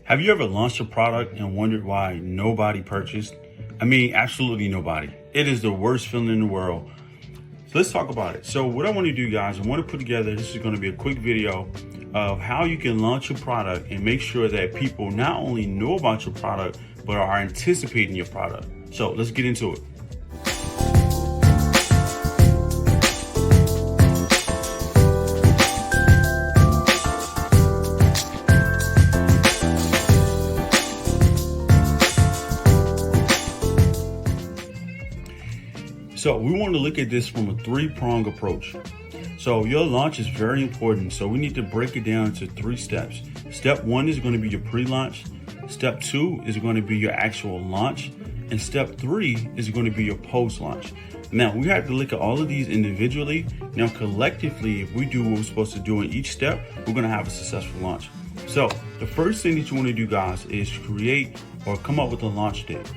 Have you ever launched a product and wondered why nobody purchased? I mean, absolutely nobody. It is the worst feeling in the world. So let's talk about it. So what I want to do, guys, I want to put together, this is going to be a quick video of how you can launch your product and make sure that people not only know about your product, but are anticipating your product. So let's get into it. So we want to look at this from a three-prong approach. So your launch is very important. So we need to break it down into 3 steps. Step 1 is going to be your pre-launch. Step 2 is going to be your actual launch. And step 3 is going to be your post-launch. Now we have to look at all of these individually. Now collectively, if we do what we're supposed to do in each step, we're going to have a successful launch. So the first thing that you want to do, guys, is create or come up with a launch date.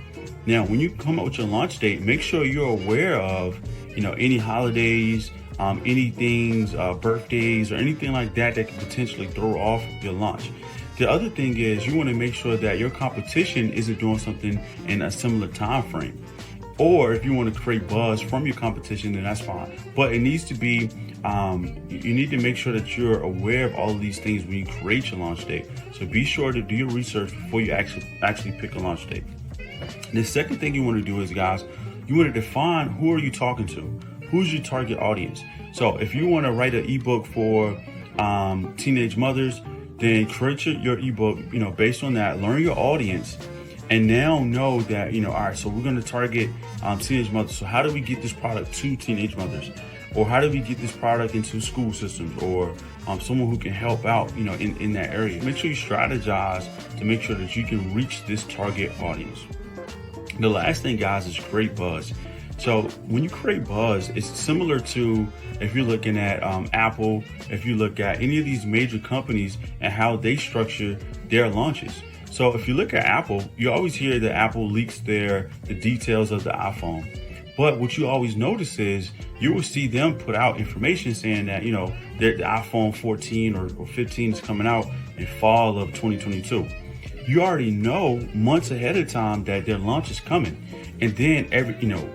Now, when you come up with your launch date, make sure you're aware of, any holidays, any things, birthdays, or anything like that that can potentially throw off your launch. The other thing is you want to make sure that your competition isn't doing something in a similar time frame. Or if you want to create buzz from your competition, then that's fine. But it needs to be, you need to make sure that you're aware of all of these things when you create your launch date. So be sure to do your research before you actually pick a launch date. The second thing you want to do is, guys, you want to define who are you talking to? Who's your target audience? So if you want to write an ebook for teenage mothers, then create your ebook, based on that, learn your audience, and now know that, all right, so we're going to target teenage mothers. So how do we get this product to teenage mothers? Or how do we get this product into school systems or someone who can help out, in that area? Make sure you strategize to make sure that you can reach this target audience. The last thing, guys, is create buzz. So when you create buzz, it's similar to if you're looking at Apple, if you look at any of these major companies and how they structure their launches. So if you look at Apple, you always hear that Apple leaks the details of the iPhone. But what you always notice is you will see them put out information saying that, the iPhone 14 or 15 is coming out in fall of 2022. You already know months ahead of time that their launch is coming. And then every,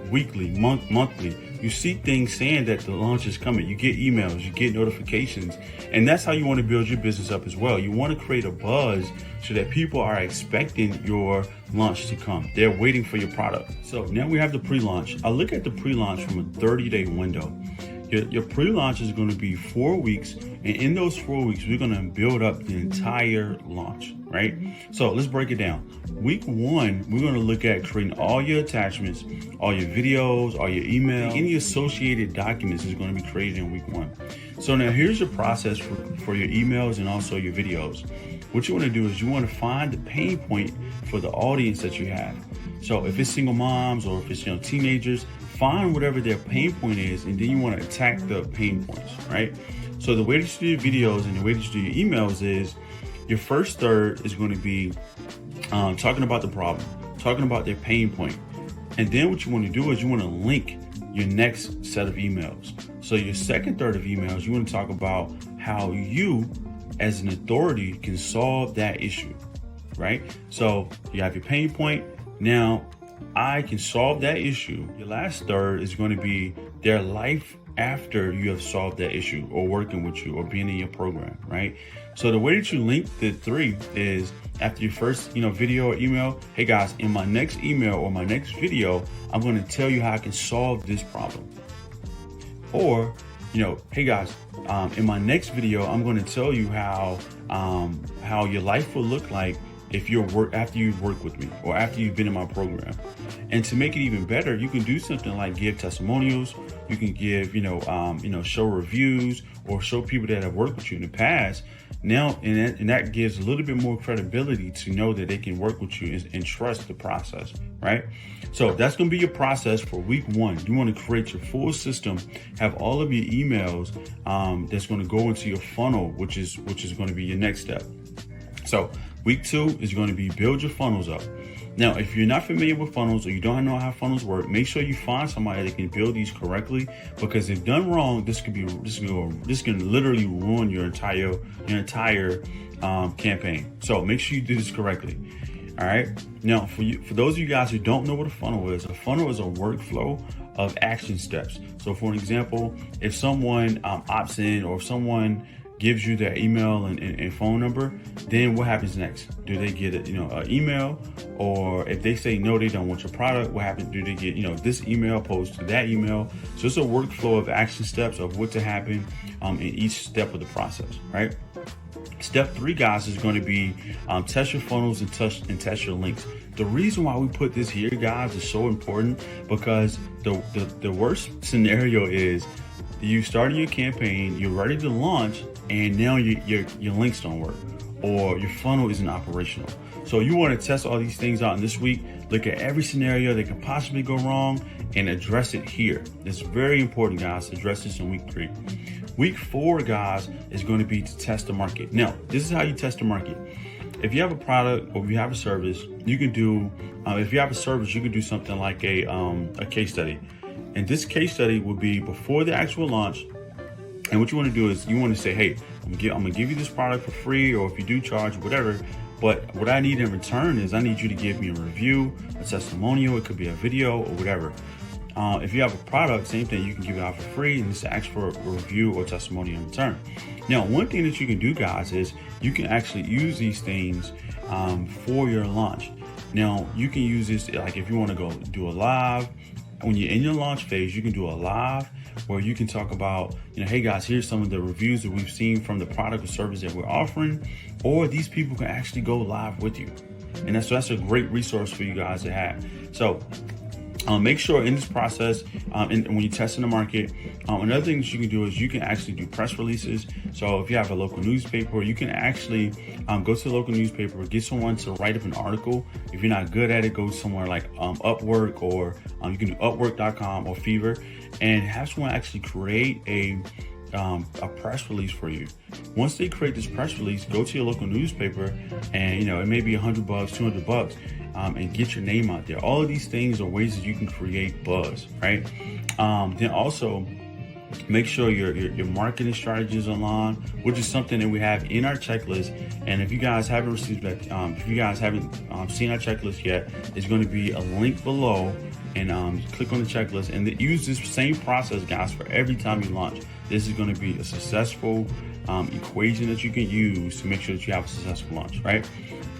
weekly, monthly, you see things saying that the launch is coming. You get emails, you get notifications. And that's how you want to build your business up as well. You want to create a buzz so that people are expecting your launch to come. They're waiting for your product. So now we have the pre-launch. I look at the pre-launch from a 30-day window. Your pre-launch is going to be 4 weeks. And in those 4 weeks, we're going to build up the entire launch, right? So let's break it down. Week 1, we're going to look at creating all your attachments, all your videos, all your emails, any associated documents is going to be created in week 1. So now here's your process for your emails and also your videos. What you want to do is you want to find the pain point for the audience that you have. So if it's single moms or if it's teenagers, find whatever their pain point is, and then you want to attack the pain points, right? So the way that you do your videos and the way that you do your emails is your first third is going to be talking about the problem, talking about their pain point. And then what you want to do is you want to link your next set of emails. So your second third of emails, you want to talk about how you as an authority can solve that issue, right? So you have your pain point. Now I can solve that issue. Your last third is going to be their life after you have solved that issue or working with you or being in your program, right? So the way that you link the 3 is after your first, video or email, hey guys, in my next email or my next video, I'm going to tell you how I can solve this problem. Or, hey guys, in my next video, I'm going to tell you how your life will look like if after you've worked with me or after you've been in my program. And to make it even better, you can do something like give testimonials. You can give, show reviews or show people that have worked with you in the past. Now, and that gives a little bit more credibility to know that they can work with you and trust the process, right? So that's going to be your process for week 1. You want to create your full system, have all of your emails that's going to go into your funnel, which is going to be your next step. So week 2 is going to be build your funnels up. Now, if you're not familiar with funnels or you don't know how funnels work, make sure you find somebody that can build these correctly, because if done wrong, this can literally ruin your entire campaign. So make sure you do this correctly. All right. Now, for those of you guys who don't know what a funnel is a workflow of action steps. So for an example, if someone opts in, or if someone gives you their email and phone number, then what happens next? Do they get an email? Or if they say no, they don't want your product, what happens? Do they get this email opposed to that email? So it's a workflow of action steps of what to happen in each step of the process, right? Step 3, guys, is going to be test your funnels and test your links. The reason why we put this here, guys, is so important because the worst scenario is you started your campaign, you're ready to launch, and now your links don't work, or your funnel isn't operational. So you want to test all these things out in this week, look at every scenario that can possibly go wrong, and address it here. It's very important, guys, to address this in week 3. Week 4, guys, is going to be to test the market. Now, this is how you test the market. If you have a product or if you have a service, you can do, if you have a service, you can do something like a case study. And this case study will be before the actual launch. And what you want to do is you want to say, hey, I'm gonna give you this product for free, or if you do charge, whatever. But what I need in return is I need you to give me a review, a testimonial. It could be a video or whatever. If you have a product, same thing, you can give it out for free and just ask for a review or testimonial in return. Now, one thing that you can do, guys, is you can actually use these things for your launch. Now, you can use this, like if you want to go do a live, when you're in your launch phase, you can do a live where you can talk about, hey guys, here's some of the reviews that we've seen from the product or service that we're offering, or these people can actually go live with you. And that's a great resource for you guys to have. So make sure in this process, and when you're testing the market, another thing that you can do is you can actually do press releases. So if you have a local newspaper, you can actually go to the local newspaper, get someone to write up an article. If you're not good at it, go somewhere like Upwork, or you can do Upwork.com or Fiverr, and have someone actually create a press release for you. Once they create this press release, go to your local newspaper, and it may be $100, $200, and get your name out there. All of these things are ways that you can create buzz, right? Then also make sure your marketing strategies are aligned, which is something that we have in our checklist. And if you guys haven't received that, if you guys haven't seen our checklist yet, there's going to be a link below, and click on the checklist and use this same process, guys, for every time you launch. This is going to be a successful equation that you can use to make sure that you have a successful launch, right?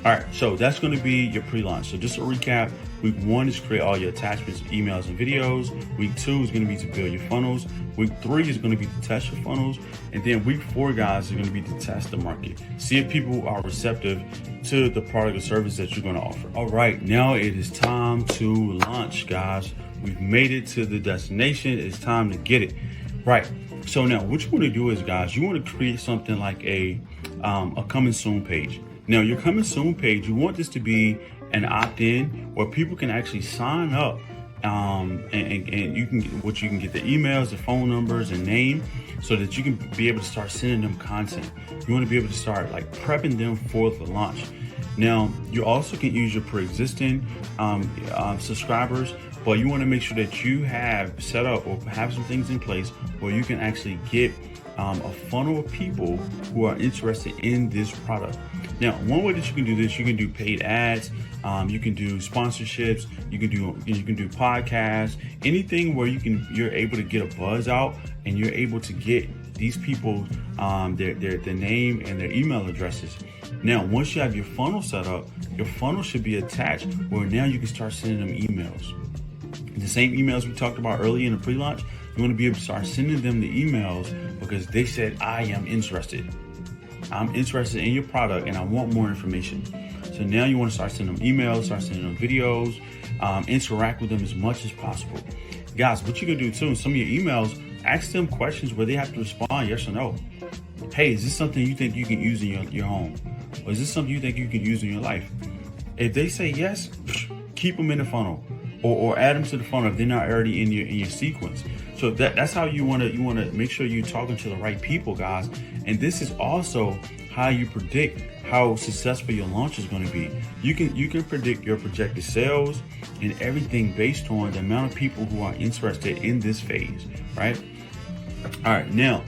All right, so that's going to be your pre-launch. So just a recap, week 1 is create all your attachments, emails, and videos. Week 2 is going to be to build your funnels. Week 3 is going to be to test your funnels. And then week 4, guys, is going to be to test the market. See if people are receptive to the product or service that you're going to offer. All right, now it is time to launch, guys. We've made it to the destination. It's time to get it. Right. So now what you want to do is, guys, you want to create something like a coming soon page. Now, your coming soon page, you want this to be an opt-in where people can actually sign up, and you can get the emails, the phone numbers, and name, so that you can be able to start sending them content. You want to be able to start like prepping them for the launch. Now, you also can use your pre-existing subscribers, but you want to make sure that you have set up or have some things in place where you can actually get a funnel of people who are interested in this product. Now, one way that you can do this, you can do paid ads, you can do sponsorships, you can do podcasts, anything where you're able to get a buzz out and you're able to get these people their name and their email addresses. Now, once you have your funnel set up, your funnel should be attached where now you can start sending them emails. The same emails we talked about earlier in the pre-launch, you want to be able to start sending them the emails because they said, I am interested. I'm interested in your product and I want more information. So now you want to start sending them emails, start sending them videos, interact with them as much as possible. Guys, what you can do too, in some of your emails, ask them questions where they have to respond yes or no. Hey, is this something you think you can use in your home? Or is this something you think you can use in your life? If they say yes, keep them in the funnel. Or add them to the funnel if they're not already in your sequence. So that's how you want to make sure you're talking to the right people, guys. And this is also how you predict how successful your launch is going to be. You can predict your projected sales and everything based on the amount of people who are interested in this phase, right? All right, now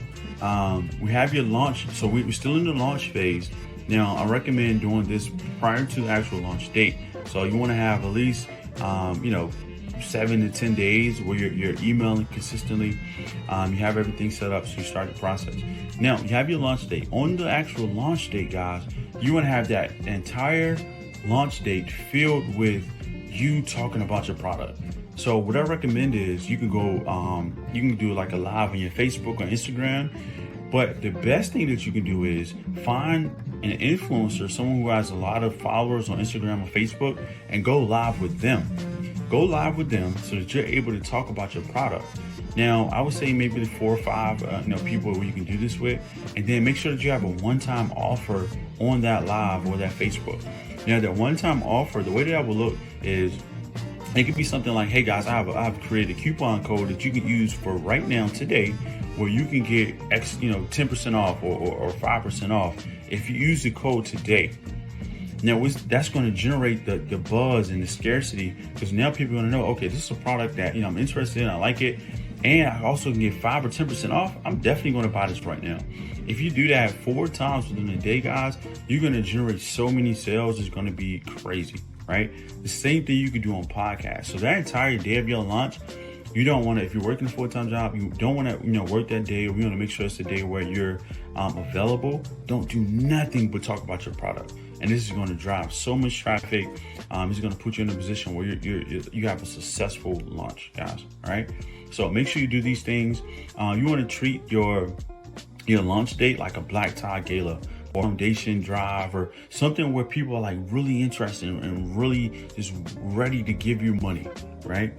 we have your launch. So we're still in the launch phase. Now, I recommend doing this prior to the actual launch date. So you want to have at least, 7 to 10 days where you're emailing consistently. You have everything set up so you start the process. Now, you have your launch date. On the actual launch date, guys, you want to have that entire launch date filled with you talking about your product. So what I recommend is you can go, you can do like a live on your Facebook or Instagram. But the best thing that you can do is find an influencer, someone who has a lot of followers on Instagram or Facebook, and go live with them. Go live with them so that you're able to talk about your product. Now, I would say maybe 4 or 5 people who you can do this with, and then make sure that you have a one-time offer on that live or that Facebook. Now, that one-time offer, the way that I will look is, it could be something like, hey guys, I've created a coupon code that you can use for right now today, where you can get 10% off or 5% off if you use the code today. Now, that's going to generate the buzz and the scarcity, because now people are going to know, okay, this is a product that I'm interested in, I like it, and I also can get 5 or 10% off. I'm definitely going to buy this right now. If you do that 4 times within a day, guys, you're going to generate so many sales. It's going to be crazy, right? The same thing you could do on podcasts. So that entire day of your launch, you don't want to, if you're working a full-time job, you don't want to, work that day. We want to make sure it's the day where you're available. Don't do nothing but talk about your product. And this is going to drive so much traffic. It's going to put you in a position where you have a successful launch, guys. All right. So make sure you do these things. You want to treat your launch date like a black tie gala or foundation drive or something where people are like really interested and really just ready to give you money, right?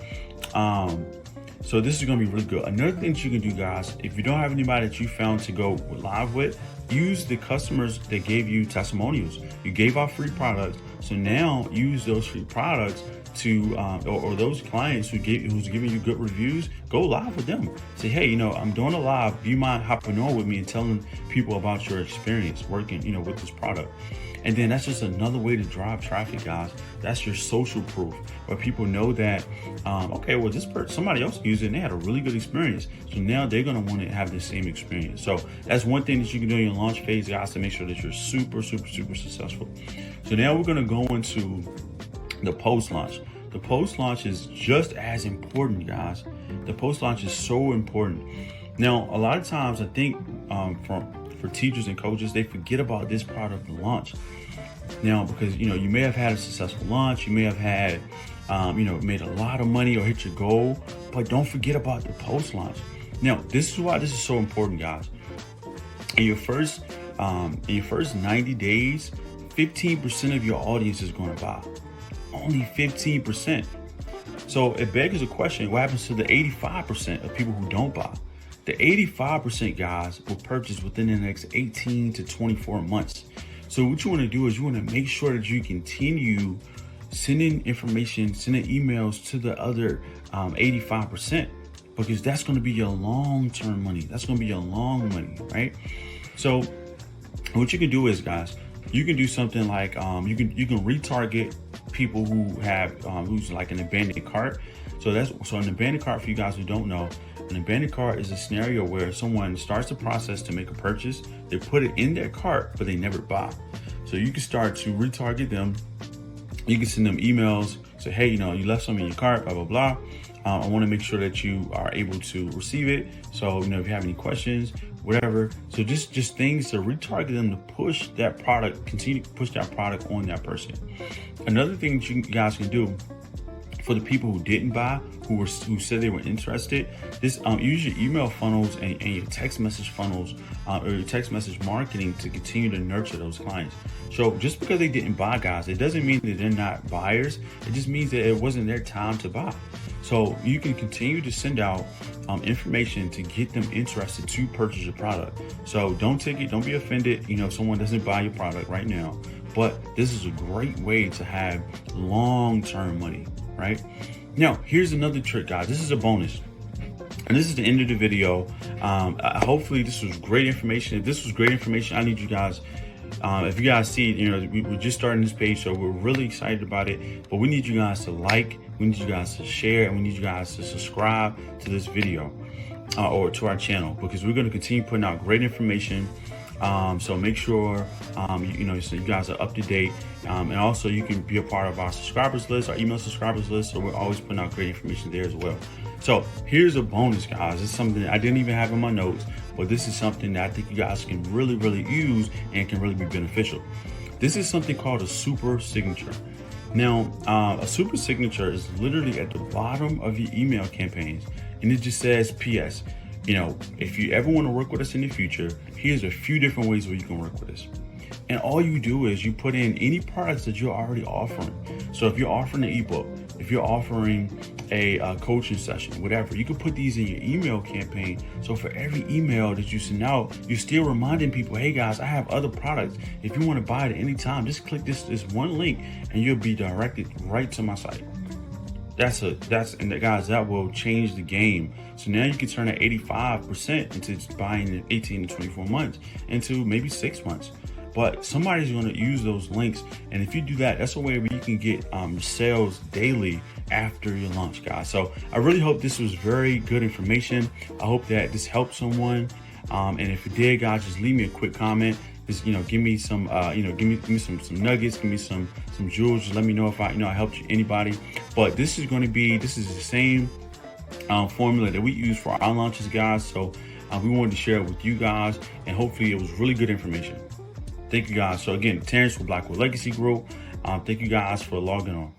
So this is going to be really good. Another thing that you can do, guys, if you don't have anybody that you found to go live with, use the customers that gave you testimonials. You gave out free products. So now use those free products to, or those clients who's giving you good reviews, go live with them. Say, hey, I'm doing a live. Do you mind hopping on with me and telling people about your experience working, with this product? And then that's just another way to drive traffic, guys. That's your social proof, where people know that, okay, well, somebody else used it and they had a really good experience. So now they're going to want to have the same experience. So that's one thing that you can do in your launch phase, guys, to make sure that you're super, super, super successful. So now we're going to go into the post-launch. The post-launch is just as important, guys. The post-launch is so important. Now, a lot of times I think for teachers and coaches, they forget about this part of the launch. Now, because, you may have had a successful launch, you may have had, made a lot of money or hit your goal, but don't forget about the post-launch. Now, this is why this is so important, guys. In your first 90 days, 15% of your audience is going to buy. Only 15%. So it begs a question, what happens to the 85% of people who don't buy? The 85%, guys, will purchase within the next 18 to 24 months. So what you want to do is you want to make sure that you continue sending information, sending emails to the other 85%, because that's going to be your long-term money. That's going to be your long money, right? So what you can do is, guys, you can do something like you can retarget people who have who's like an abandoned cart. So an abandoned cart, for you guys who don't know, an abandoned cart is a scenario where someone starts the process to make a purchase, they put it in their cart, but they never buy. So you can start to retarget them. You can send them emails, say, hey, you left something in your cart, blah, blah, blah. I want to make sure that you are able to receive it. So, if you have any questions, whatever. So just things to retarget them to push that product, continue to push that product on that person. Another thing that you guys can do for the people who didn't buy, who said they were interested, this use your email funnels and your text message funnels or your text message marketing to continue to nurture those clients. So just because they didn't buy, guys, it doesn't mean that they're not buyers. It just means that it wasn't their time to buy. So you can continue to send out information to get them interested to purchase your product. So don't be offended, if someone doesn't buy your product right now. But this is a great way to have long-term money, right? Now, here's another trick, guys. This is a bonus. And this is the end of the video. Hopefully this was great information. If this was great information, I need you guys, if you guys see it, we're just starting this page, so we're really excited about it. But we need you guys to like, we need you guys to share, and we need you guys to subscribe to this video or to our channel, because we're going to continue putting out great information. So make sure so you guys are up to date, and also you can be a part of our subscribers list, our email subscribers list. So we're always putting out great information there as well. So here's a bonus, guys. It's something that I didn't even have in my notes, but this is something that I think you guys can really use and can really be beneficial. This is something called a super signature. Now, a super signature is literally at the bottom of your email campaigns, and it just says, P.S. If you ever want to work with us in the future, here's a few different ways where you can work with us. And all you do is you put in any products that you're already offering. So if you're offering an ebook, if you're offering a coaching session, whatever, you can put these in your email campaign. So for every email that you send out, you're still reminding people, hey guys, I have other products. If you want to buy it at any time, just click this one link and you'll be directed right to my site. That will change the game. So now you can turn that 85% into buying in 18 to 24 months into maybe 6 months. But somebody's going to use those links, and if you do that, that's a way where you can get sales daily after your launch, guys. So I really hope this was very good information. I hope that this helped someone, and if it did, guys, just leave me a quick comment. Just give me some give me some nuggets, give me some jewels. Just let me know if I helped anybody. But this is the same formula that we use for our launches, guys. So we wanted to share it with you guys, and hopefully it was really good information. Thank you guys. So again, Terrence for Blackwood Legacy Group. Thank you guys for logging on.